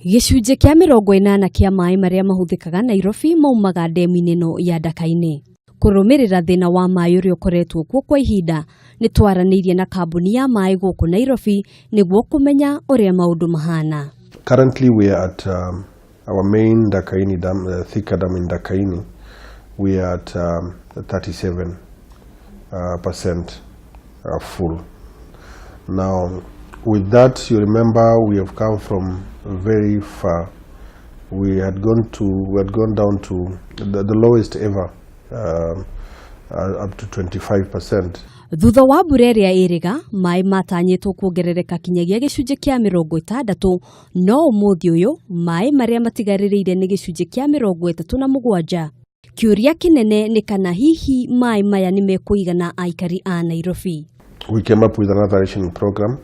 Gicunje kia 80 kia maai maria mahuthikaga Nairobi maumaga ndemu-ini no ya Ndakaini. Kurumirira thina wa maai uria ukoretwo kuo kwa ihinda, ni twaranirie na kambuni ya maai guku Nairobi niguo kumenya uria maundu mahana. Currently we are at our main Ndakaini dam, Thika dam in Ndakaini. We are at 37% full. Now, with that, you remember we have come from very far. We had gone down to the lowest ever, up to 25%. Thutha wa mbura iria iriga, maai matanyitwo kuongerereka kinyagia gicunje kia 60, no umuthi uyu maai maria matigaririire ni gicunje kia 37. Kuria kinene ni kana hihi maai maya ni mekuigana aikari a Nairobi. We came up with another rationing program.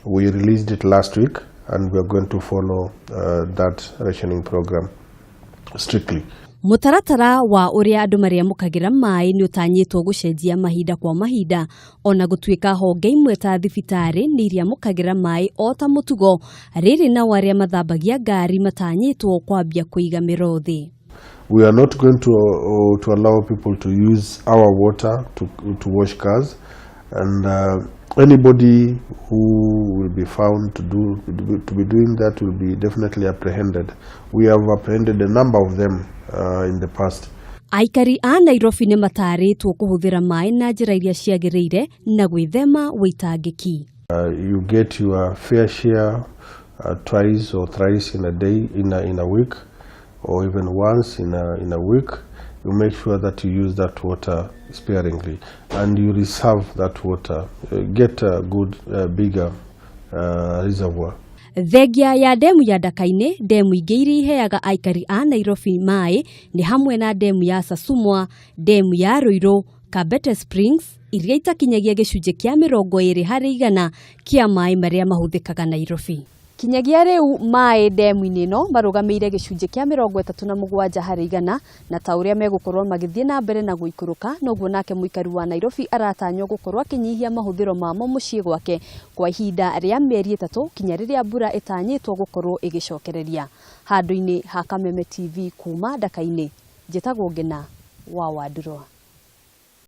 We released it last week and we are going to follow that rationing program strictly. Mutaratara wa uria andu mariamukagira maai ni utanyitwo gucenjia mahinda kwa mahinda, ona gutuika honge imwe ta thibitari ni iriamukagira maai o ta mutugo, riri na waria mathambagia ngari matanyitwo kwambia kuiga mirothi. We are not going to allow people to use our water to wash cars, and anybody who will be found to be doing that will be definitely apprehended. We have apprehended a number of them in the past. Aikari a Nairobi ni mataritwo kuhuthira maai na njira iria ciagiriire na gwithema witangiki. You get your fair share twice or thrice in a day, in a week, or even once in a week. You make sure that you use that water sparingly and you reserve that water. Get a good bigger reservoir. Thegia ya ndemu ya Ndakaini, ndemu ingi iria iheaga aikari a Nairobi maai ni hamwe na ndemu ya Sasumwa, ndemu ya Ruiru, Kabete Springs, iria itakinyagia gicunje kia 20% kia maai maria mahuthikaga Nairobi. Kinyagia riu maai ndemu-ini no marugameire gicunje kia 37% na ta uria megukorwo magithie na mbere na guikuruka, noguo nake muikari wa Nairobi aratanywo gukorwo akinyihia mahuthiro mamo mucii gwake kwa ihinda ria mieri 3 kinya riria mbura itanyitwo gukorwo igicokereria. Handu-ini ha Kameme TV kuma Ndakaini, njitagwo Ngina wa Wandurwa.